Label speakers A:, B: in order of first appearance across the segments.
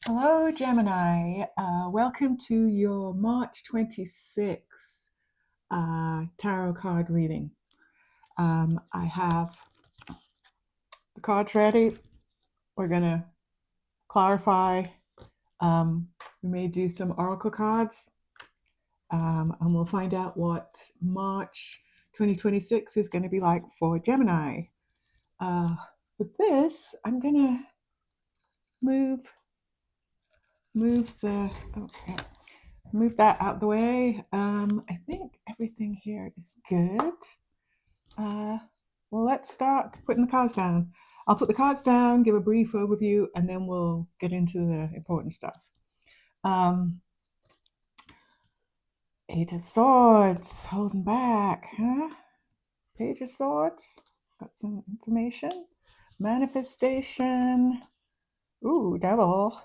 A: Hello, Gemini. Welcome to your March 26th tarot card reading. I have the cards ready. We're going to clarify. We may do some oracle cards, and we'll find out what March 2026 is going to be like for Gemini. With this, I'm going to move the okay. Move that out the way. I think everything here is good. Well, let's start putting the cards down. I'll put the cards down, give a brief overview, and then we'll get into the important stuff. Um, Eight of Swords, holding back, huh? Page of Swords, got some information. Manifestation. Ooh, Devil.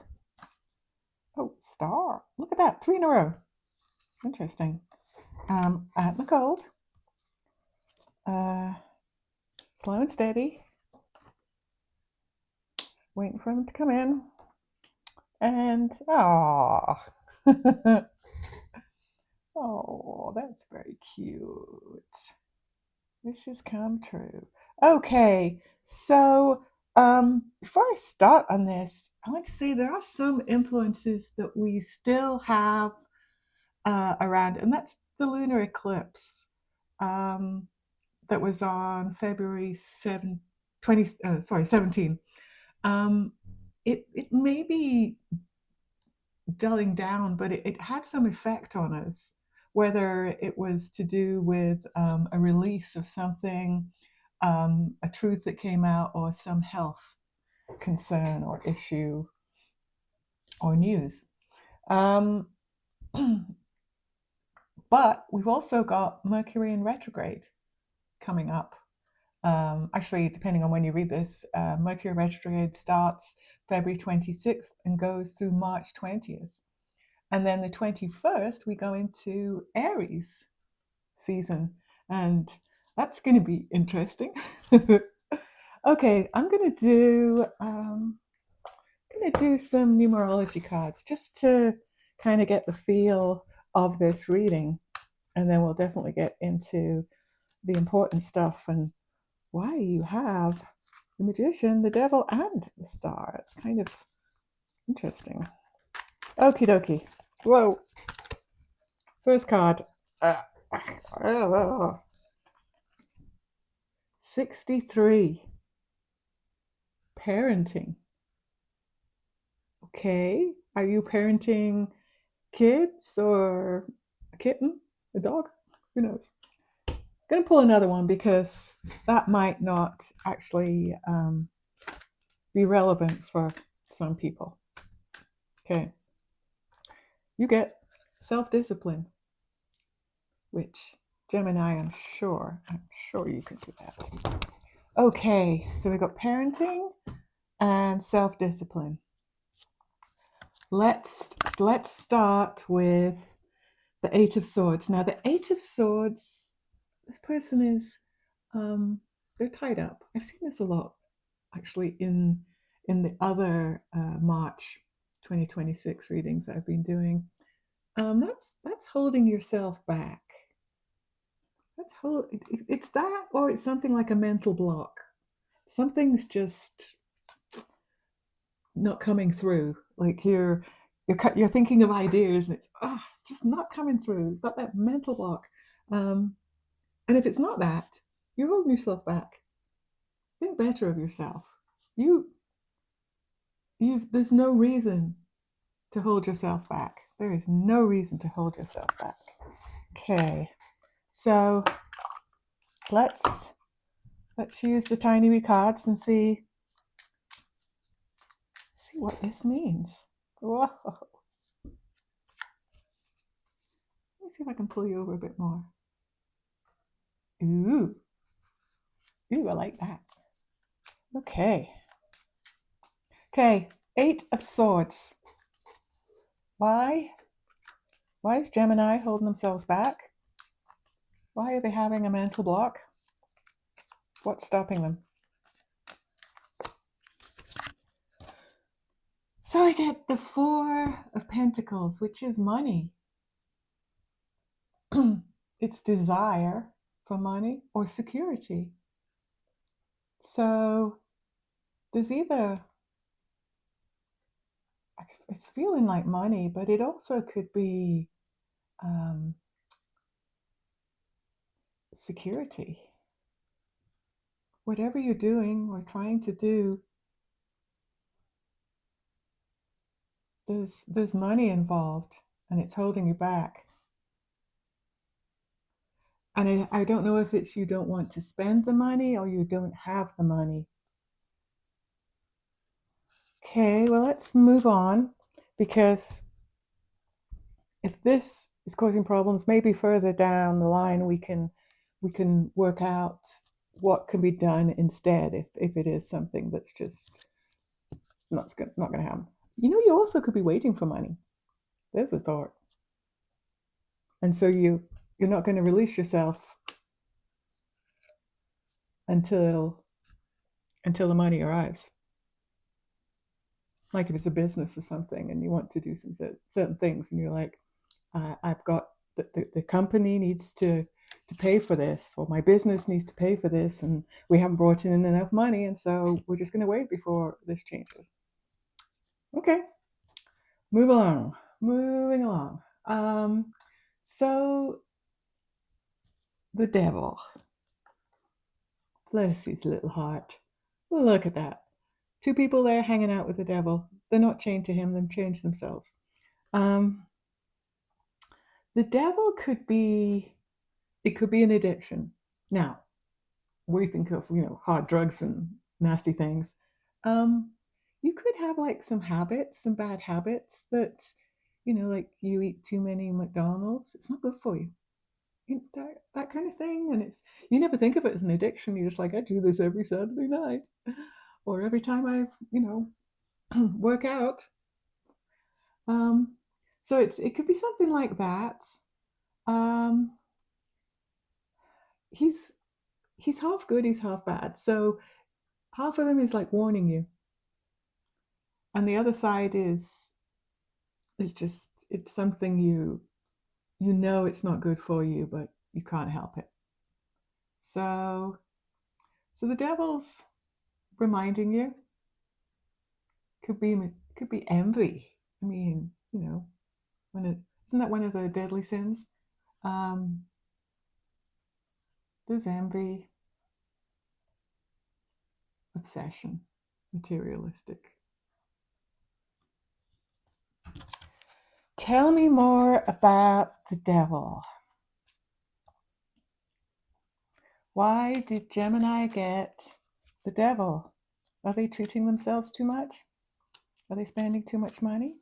A: Oh, Star. Look at that, 3 in a row. Interesting. At the gold. Slow and steady. Waiting for them to come in. And, oh, oh, that's very cute. Wishes come true. Okay, so before I start on this, I want to say there are some influences that we still have around, and that's the lunar eclipse that was on February 17. Um, it may be dulling down, but it had some effect on us, whether it was to do with a release of something, a truth that came out, or some health concern or issue or news. Um, but we've also got Mercury in retrograde coming up. Actually, depending on when you read this, Mercury retrograde starts February 26th and goes through March 20th. And then the 21st, we go into Aries season. And that's going to be interesting. Okay, I'm going to do some numerology cards just to kind of get the feel of this reading. And then we'll definitely get into the important stuff and why you have the Magician, the Devil, and the Star. It's kind of interesting. Okie dokie. Whoa. First card. 63. Parenting. Okay. Are you parenting kids or a kitten? A dog? Who knows? I'm going to pull another one because that might not actually be relevant for some people. Okay. You get self-discipline, which Gemini, I'm sure you can do that. Okay, so we got parenting and self-discipline. Let's start with the Eight of Swords. Now, the Eight of Swords, this person is they're tied up. I've seen this a lot actually in the other March 2026 readings that I've been doing. That's holding yourself back. It's that, or it's something like a mental block. Something's just not coming through. Like you're thinking of ideas and it's just not coming through. You've got that mental block. And if it's not that, you're holding yourself back. Think better of yourself. You there's no reason to hold yourself back. There is no reason to hold yourself back. Okay. So let's use the tiny wee cards and see what this means. Whoa. Let me see if I can pull you over a bit more. Ooh. Ooh, I like that. Okay. Okay, Eight of Swords. Why is Gemini holding themselves back? Why are they having a mental block? What's stopping them? So I get the Four of Pentacles, which is money. It's desire for money or security. So there's either, it's feeling like money, but it also could be security. Whatever you're doing or trying to do, there's money involved and it's holding you back. And I don't know if it's you don't want to spend the money or you don't have the money. Okay, well, let's move on, because if this is causing problems, maybe further down the line we can work out what can be done instead if it is something that's just not going to happen. You know, you also could be waiting for money. There's a thought. And so you're not going to release yourself until the money arrives. Like if it's a business or something and you want to do some certain things and you're like, I've got the company needs to pay for this, or my business needs to pay for this, and we haven't brought in enough money, and so we're just going to wait before this changes. Okay, moving along. So the devil, bless his little heart. Look at that. Two people there hanging out with the devil. They're not chained to him, they've changed themselves. The devil could be an addiction. Now, we think of, hard drugs and nasty things. You could have like some bad habits that, like you eat too many McDonald's. It's not good for you. That kind of thing. And you never think of it as an addiction. You're just like, I do this every Saturday night, or every time I, work out. So it could be something like that. Um, he's half good, he's half bad. So half of him is like warning you, and the other side is just, it's something you know it's not good for you, but you can't help it. So the devil's reminding you. Could be envy. I mean, isn't that one of the deadly sins? Um, there's envy, obsession, materialistic. Tell me more about the devil. Why did Gemini get the devil? Are they treating themselves too much? Are they spending too much money?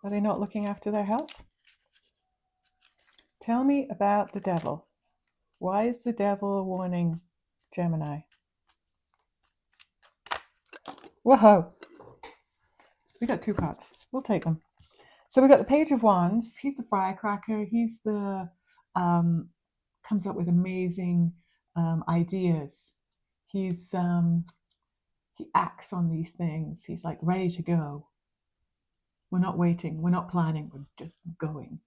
A: Are they not looking after their health? Tell me about the devil. Why is the devil warning Gemini? Whoa! We got two cards. We'll take them. So we got the Page of Wands. He's the firecracker. He's the comes up with amazing ideas. He acts on these things. He's like ready to go. We're not waiting. We're not planning. We're just going.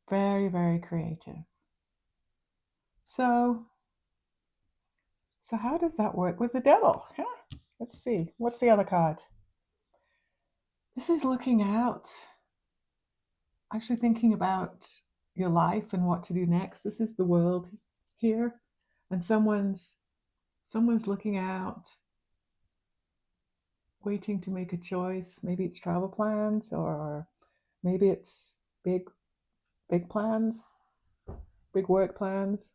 A: Very, very creative. So how does that work with the devil? Huh? Let's see. What's the other card? This is looking out. Actually thinking about your life and what to do next. This is the world here. And someone's looking out, waiting to make a choice. Maybe it's travel plans, or maybe it's big plans, big work plans,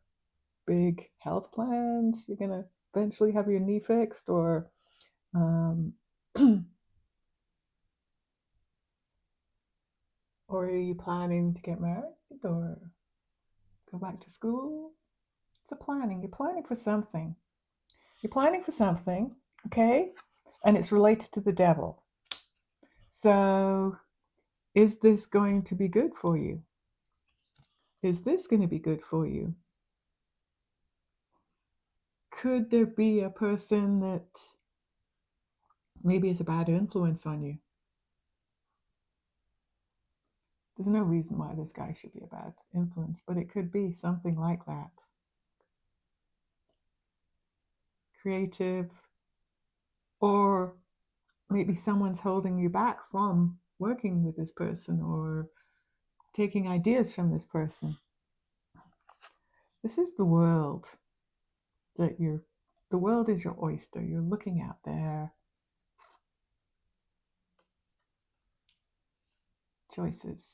A: big health plans. You're gonna eventually have your knee fixed, or or are you planning to get married or go back to school? It's a planning. You're planning for something. Okay? And it's related to the devil. So is this going to be good for you? Is this going to be good for you? could there be a person that maybe is a bad influence on you? There's no reason why this guy should be a bad influence, but it could be something like that. Creative, or maybe someone's holding you back from working with this person or taking ideas from this person. This is the world the world is your oyster. You're looking out there. Choices.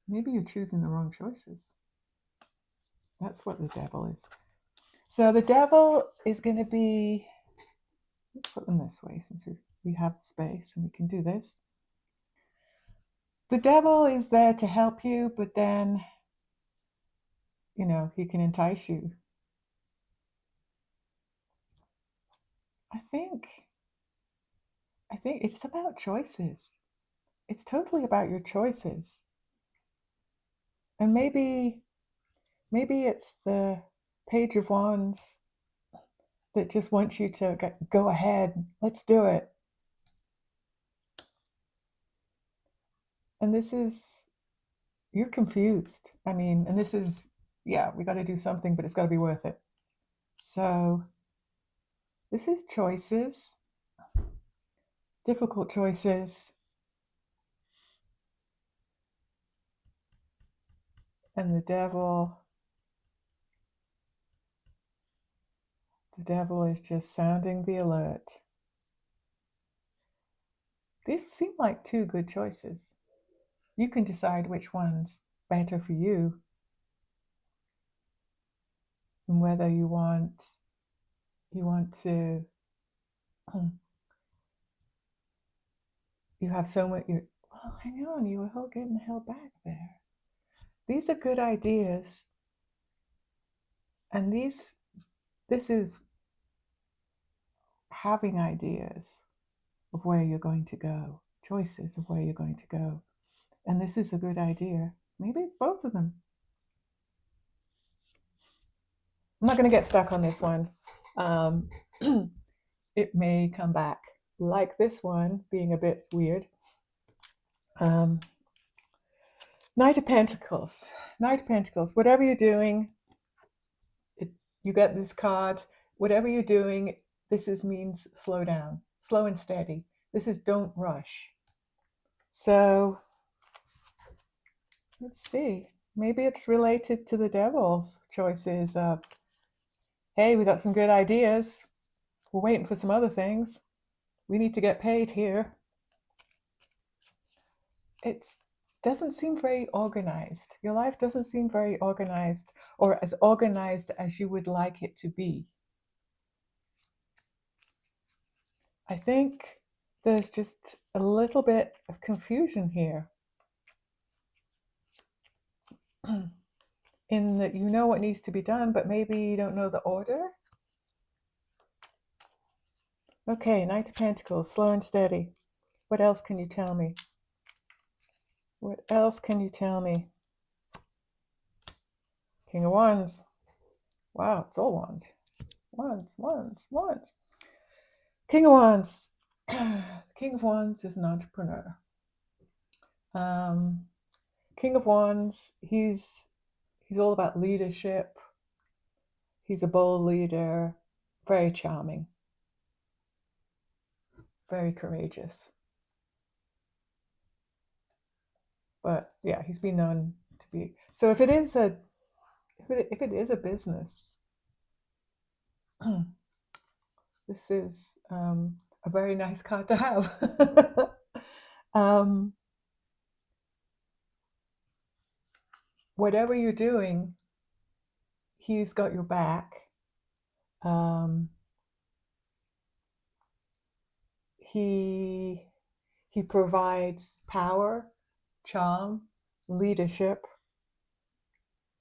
A: Maybe you're choosing the wrong choices. That's what the devil is. So the devil is going to be, let's put them this way since we have space and we can do this. The devil is there to help you, but then, he can entice you. I think it's about choices. It's totally about your choices. And maybe it's the Page of Wands that just wants you to go ahead, let's do it. And you're confused. And this is, we got to do something, but it's got to be worth it. So this is choices, difficult choices. And the devil is just sounding the alert. These seem like two good choices. You can decide which one's better for you and whether you want to you have so much hang on, you were getting held back there. These are good ideas, and this is having ideas of where you're going to go, choices of where you're going to go. And this is a good idea. Maybe it's both of them. I'm not going to get stuck on this one. It may come back, like this one being a bit weird. Knight of Pentacles. Whatever you're doing, you get this card. Whatever you're doing, means slow down, slow and steady. This is don't rush. So let's see. Maybe it's related to the devil's choices of, hey, we got some good ideas. We're waiting for some other things. We need to get paid here. It doesn't seem very organized. Your life doesn't seem very organized, or as organized as you would like it to be. I think there's just a little bit of confusion here. In that you know what needs to be done, but maybe you don't know the order. Okay, Knight of Pentacles, slow and steady. What else can you tell me? King of Wands. Wow, it's all wands. Wands. King of Wands. King of Wands is an entrepreneur. King of Wands, he's all about leadership. He's a bold leader, very charming, very courageous. But yeah, he's been known to be. So if it is a business, this is a very nice card to have. Whatever you're doing, he's got your back. He provides power, charm, leadership,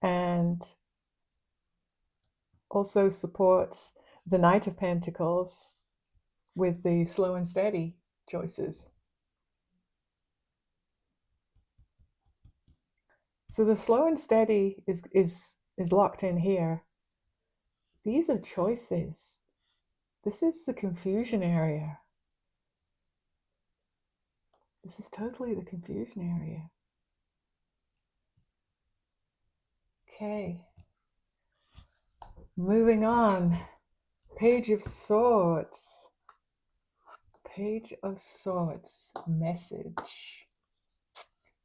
A: and also supports the Knight of Pentacles with the slow and steady choices. So the slow and steady is is locked in here. These are choices. This is the confusion area. This is totally the confusion area. Okay. Moving on. Page of Swords. Page of Swords. Message.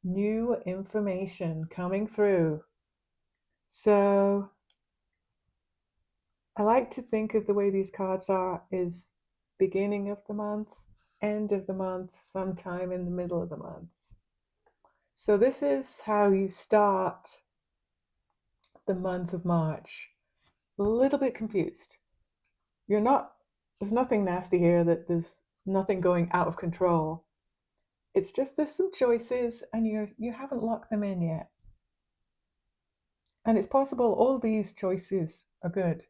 A: New information coming through. So I like to think of the way these cards are is beginning of the month, end of the month, sometime in the middle of the month. So this is how you start the month of March. A little bit confused. There's nothing nasty here, that there's nothing going out of control. It's just there's some choices and you haven't locked them in yet. And it's possible all these choices are good.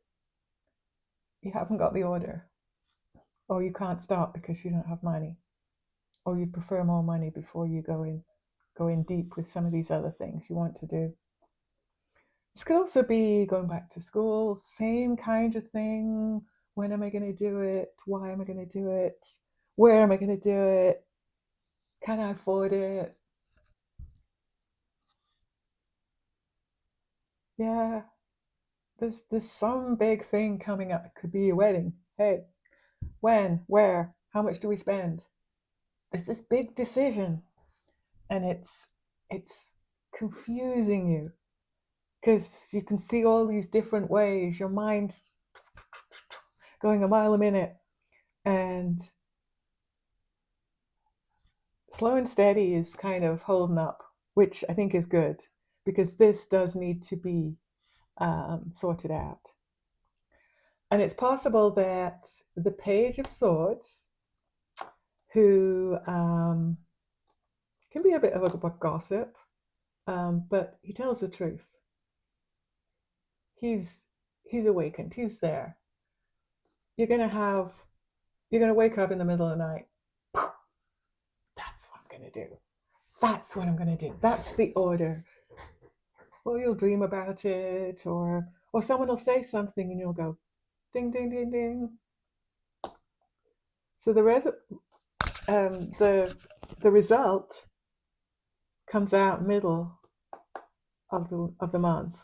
A: You haven't got the order. Or you can't start because you don't have money. Or you prefer more money before you go in deep with some of these other things you want to do. This could also be going back to school, same kind of thing. When am I going to do it? Why am I going to do it? Where am I going to do it? Can I afford it? Yeah, there's some big thing coming up. It could be a wedding. Hey, when, where, how much do we spend? There's this big decision, and it's confusing you because you can see all these different ways. Your mind's going a mile a minute, and slow and steady is kind of holding up, which I think is good because this does need to be sorted out. And it's possible that the Page of Swords, who can be a bit of a gossip, but he tells the truth. He's awakened. He's there. You're gonna wake up in the middle of the night. That's what I'm gonna do. That's what I'm gonna do. That's the order. Well, you'll dream about it, or someone will say something, and you'll go, ding, ding, ding, ding. So the result comes out middle of the month,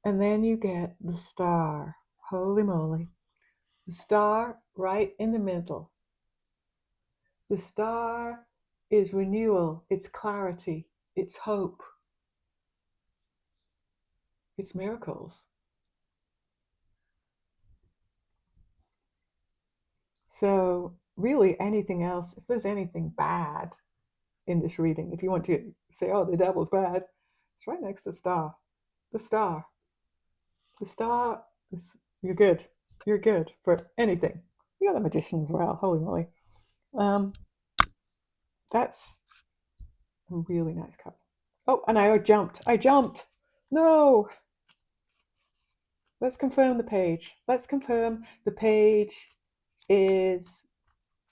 A: and then you get the star. Holy moly, the star right in the middle. The star is renewal, it's clarity, it's hope, it's miracles. So really, anything else, if there's anything bad in this reading, if you want to say, oh, the devil's bad, it's right next to the star. The star. The star, you're good. You're good for anything. You got the magician as well. Holy moly. That's a really nice card. Oh, and I jumped. No. Let's confirm the page. Let's confirm the page is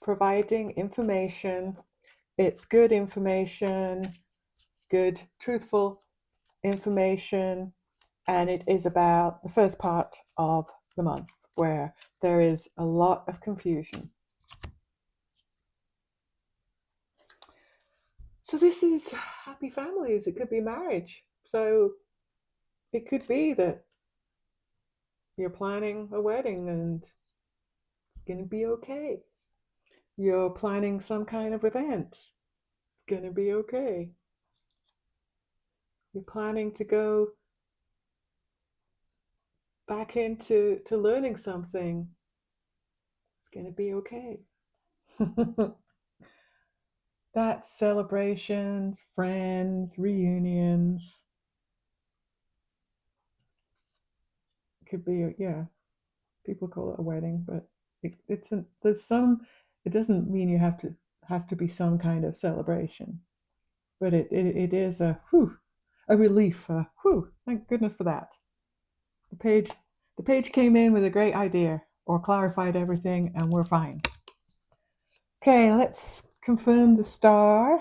A: providing information. It's good information, good, truthful information, and it is about the first part of the month where there is a lot of confusion. So this is happy families. It could be marriage. So it could be that you're planning a wedding and it's going to be okay. You're planning some kind of event. It's going to be okay. You're planning to go back into learning something. It's going to be okay. That's celebrations, friends, reunions. It could be, yeah, people call it a wedding, but it doesn't mean has to be some kind of celebration, but it is a relief. Thank goodness for that. The page came in with a great idea or clarified everything, and we're fine. Okay, let's confirm the star.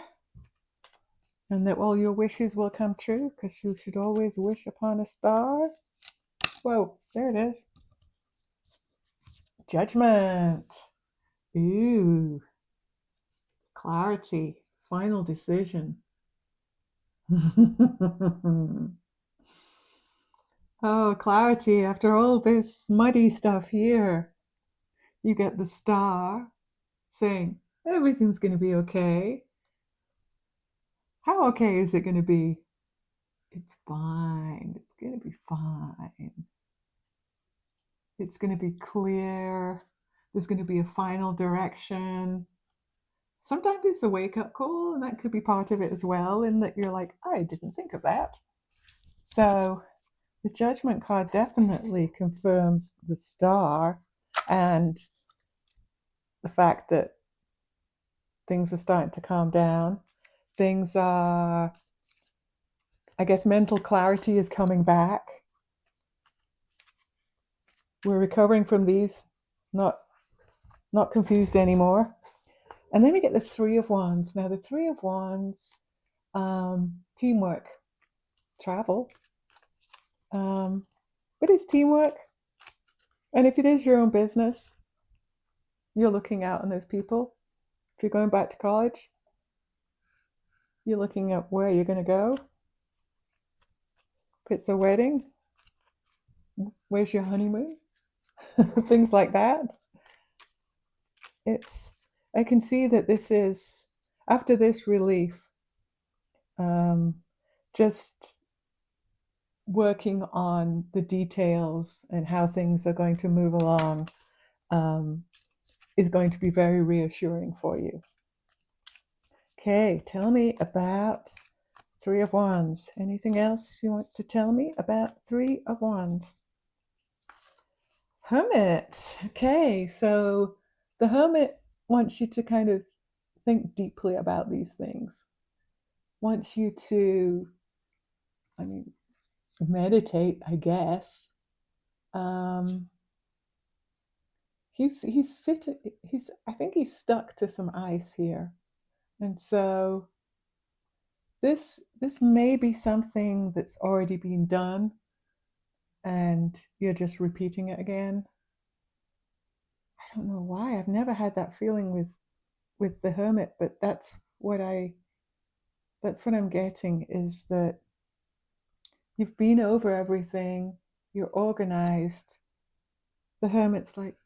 A: and that all your wishes will come true, because you should always wish upon a star. Whoa, there it is. Judgment. Ooh, clarity, final decision. Oh, clarity. After all this muddy stuff here, you get the star saying, everything's going to be okay. How okay is it going to be? It's fine. It's going to be fine. It's going to be clear. There's going to be a final direction. Sometimes it's a wake up call, and that could be part of it as well, in that you're like, I didn't think of that. So the Judgment card definitely confirms the star and the fact that things are starting to calm down. Things are, I guess, mental clarity is coming back. We're recovering from these, not confused anymore. And then we get the Three of Wands. Now, the Three of Wands, teamwork, travel. It is teamwork. And if it is your own business, you're looking out on those people. If you're going back to college, you're looking at where you're going to go. If it's a wedding, where's your honeymoon? Things like that. I can see that this is, after this relief, just working on the details and how things are going to move along is going to be very reassuring for you. Okay, tell me about Three of Wands. Anything else you want to tell me about Three of Wands? Hermit. Okay, so the Hermit wants you to kind of think deeply about these things. Wants you to, meditate, I guess. I think he's stuck to some ice here. And so this may be something that's already been done and you're just repeating it again. I don't know why. I've never had that feeling with the Hermit, but that's what I'm getting, is that you've been over everything, you're organized. The Hermit's like,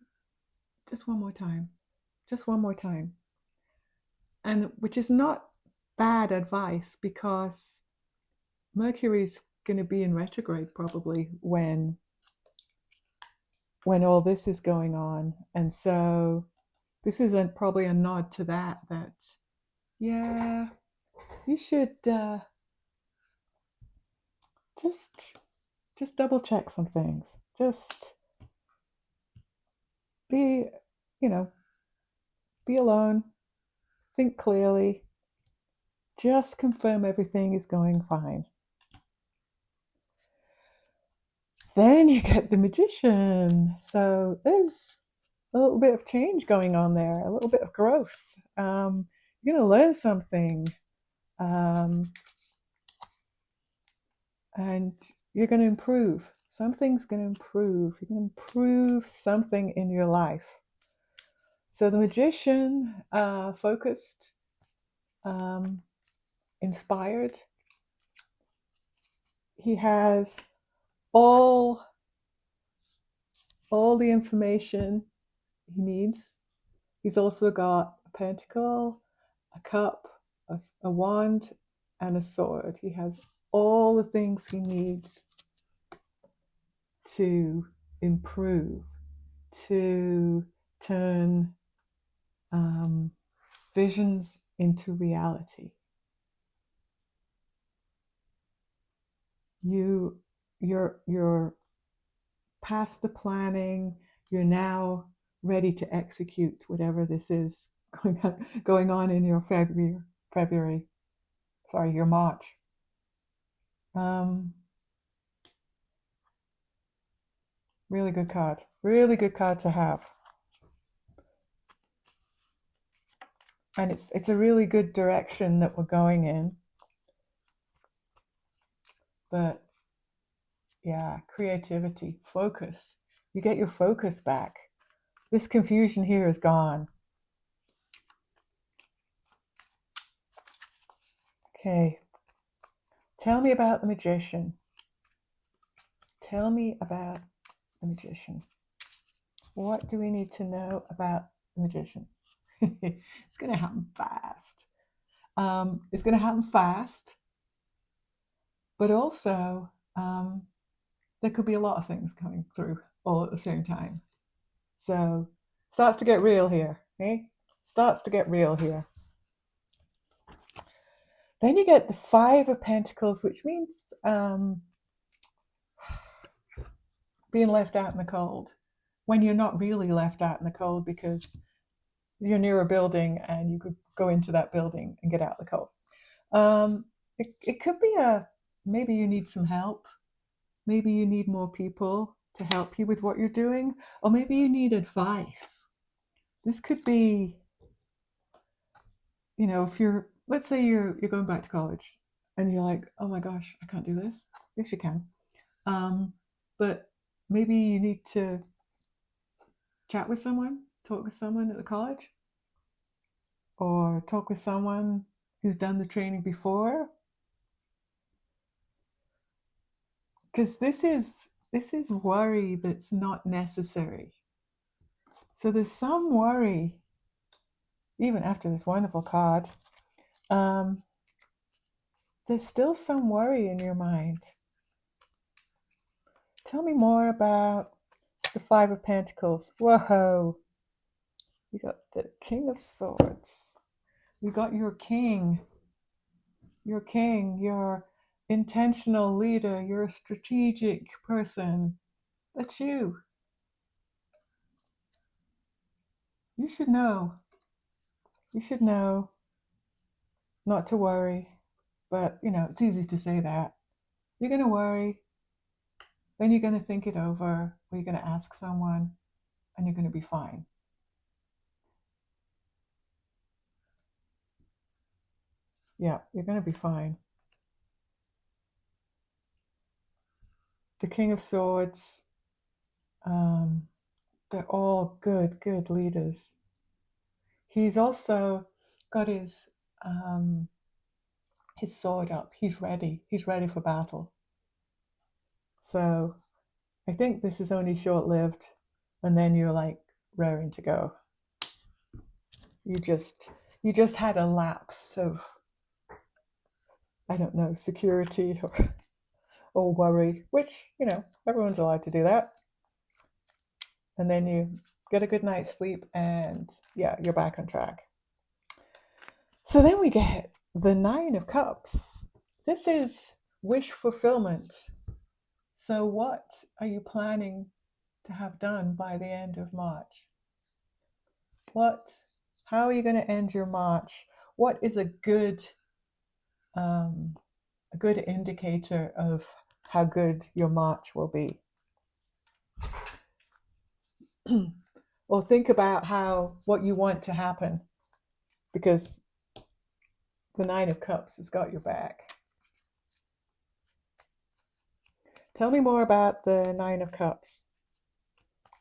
A: just one more time. Just one more time. And which is not bad advice, because Mercury's going to be in retrograde probably when all this is going on. And so this is probably a nod to that yeah, you should just double check some things. Just be, be alone, think clearly, just confirm everything is going fine. Then you get the Magician. So there's a little bit of change going on there, a little bit of growth. You're going to learn something, and you're going to improve. Something's going to improve. You're going to improve something in your life. So the Magician, focused, inspired. He has all the information he needs. He's also got a pentacle, a cup, a wand, and a sword. He has all the things he needs to improve, to turn visions into reality. You're past the planning. You're now ready to execute whatever this is going on in your February. Sorry, your March. Really good card. Really good card to have. And it's a really good direction that we're going in. But yeah, creativity, focus. You get your focus back. This confusion here is gone. Okay. Tell me about the magician. Tell me about the magician. What do we need to know about the magician? It's going to happen fast. It's going to happen fast, but also there could be a lot of things coming through all at the same time. So starts to get real here, eh? Starts to get real here. Then you get the Five of Pentacles, which means being left out in the cold when you're not really left out in the cold because you're near a building and you could go into that building and get out of the cold. It could be maybe you need some help. Maybe you need more people to help you with what you're doing, or maybe you need advice. This could be, if let's say you're going back to college and you're like, oh my gosh, I can't do this. Yes, you can. But maybe you need to chat with someone, talk with someone at the college, or talk with someone who's done the training before. Because this is worry that's not necessary. So there's some worry, even after this wonderful card. There's still some worry in your mind. Tell me more about the Five of Pentacles. Whoa. We got the King of Swords. We got your king. Your king, your intentional leader, your strategic person. That's you. You should know. You should know not to worry. But, it's easy to say that. You're going to worry. Then you're going to think it over. Or you're going to ask someone. And you're going to be fine. Yeah, you're going to be fine. The King of Swords. They're all good leaders. He's also got his sword up. He's ready. He's ready for battle. So I think this is only short-lived, and then you're like raring to go. You just had a lapse of, I don't know, security or worry, which, everyone's allowed to do that. And then you get a good night's sleep and yeah, you're back on track. So then we get the Nine of Cups. This is wish fulfillment. So what are you planning to have done by the end of March? How are you going to end your March? What is a good indicator of how good your March will be? Or think about what you want to happen, because the Nine of Cups has got your back. Tell me more about the Nine of Cups.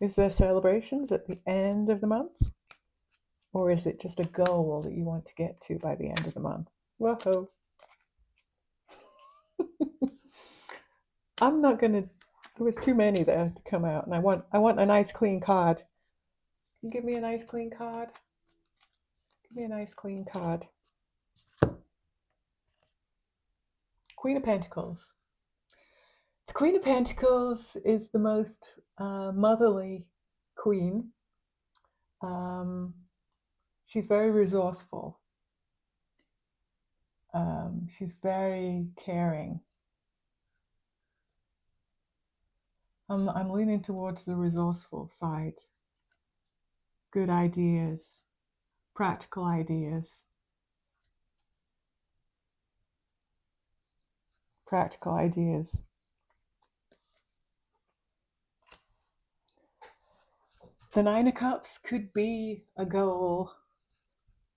A: Is there celebrations at the end of the month? Or is it just a goal that you want to get to by the end of the month? Whoa. I'm not going to... There was too many there to come out, and I want a nice clean card. Can you give me a nice clean card? Give me a nice clean card. Queen of Pentacles. The Queen of Pentacles is the most motherly queen. She's very resourceful. She's very caring. I'm leaning towards the resourceful side. Good ideas, practical ideas. Practical ideas. The Nine of Cups could be a goal,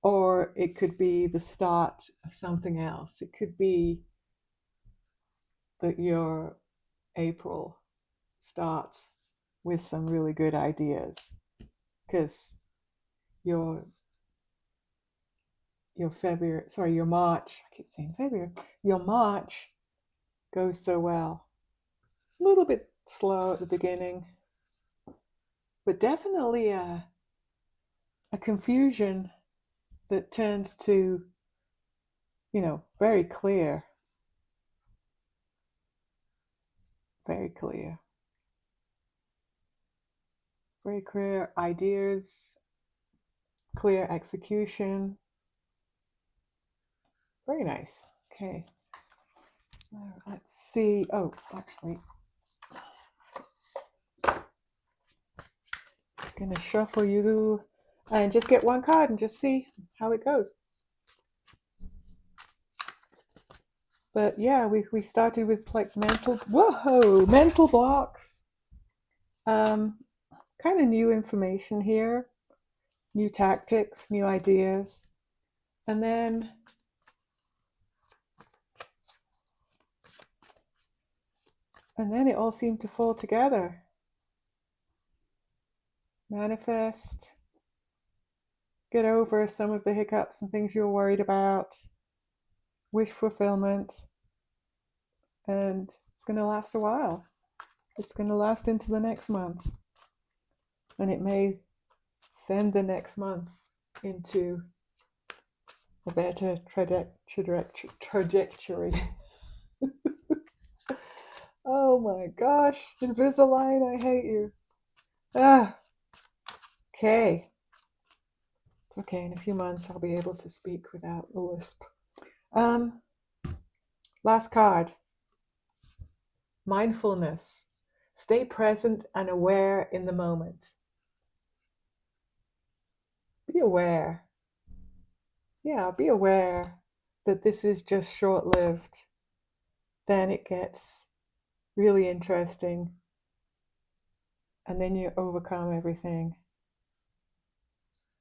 A: or it could be the start of something else. It could be that your April starts with some really good ideas, because your your March, I keep saying February, your March goes so well. A little bit slow at the beginning, but definitely a confusion that turns to, very clear, very clear, very clear ideas, clear execution. Very nice. Okay. Let's see. Oh, actually, I'm gonna shuffle you and just get one card and just see how it goes. But yeah, we started with like mental blocks. Um, kind of new information here, new tactics, new ideas, and then it all seemed to fall together. Manifest, get over some of the hiccups and things you're worried about, wish fulfillment, and it's going to last a while. It's going to last into the next month, and it may send the next month into a better trajectory. Oh my gosh, Invisalign, I hate you. Okay. It's okay, in a few months I'll be able to speak without a lisp. Last card. Mindfulness. Stay present and aware in the moment. Be aware. Yeah, be aware that this is just short-lived. Then it gets really interesting, and then you overcome everything.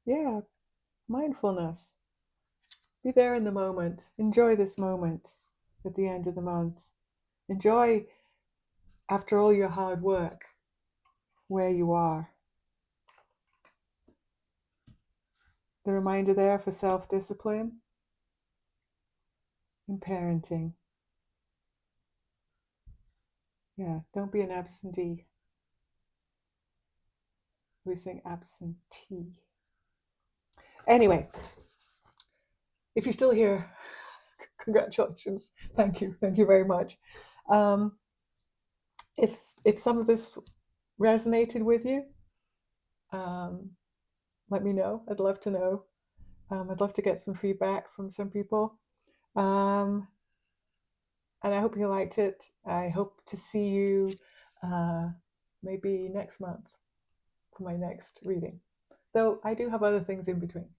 A: Yeah, mindfulness. Be there in the moment. Enjoy this moment at the end of the month. Enjoy, after all your hard work, where you are. The reminder there for self-discipline and parenting. Yeah, don't be an absentee. We sing absentee. Anyway, if you're still here, congratulations. Thank you. Thank you very much. Um, if some of this resonated with you, um, let me know. I'd love to know. I'd love to get some feedback from some people. Um, and I hope you liked it. I hope to see you maybe next month for my next reading. Though I do have other things in between.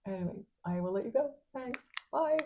A: Anyway, I will let you go. Thanks. Bye.